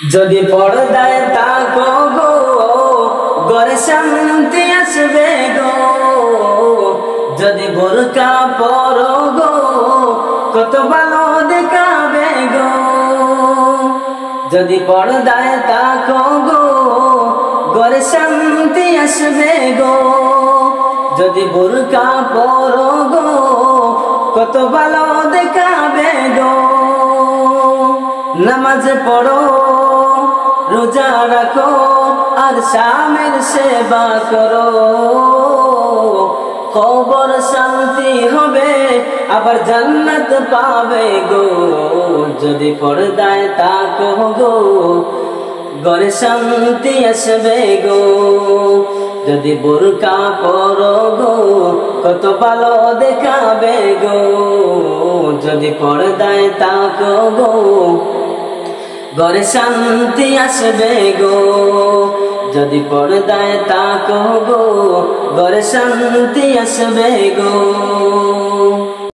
যদি পর্দায় তাকো গো ঘরে শান্তি আসবে গো। যদি বোরকা পরো গো কত ভালো দেখাবে গো। যদি পর্দায় তাকো গো ঘরে শান্তি আসবে গো। যদি বোরকা পরো গো কত ভালো দেখাবে গো। নামাজ পড়ো রোজা রাখো আর স্বামীর সেবা করো। কবর শান্তি হবে আবার জান্নাত পাবে গো। যদি পর্দায় তাকো গো ঘরে শান্তি আসবে গো। যদি বোরকা পরো গো কত ভালো দেখাবে গো। যদি পর্দায় তাকো গো ঘরে শান্তি আসবে গো। যদি পর্দায় তাকো গো ঘরে শান্তি আসবে গো।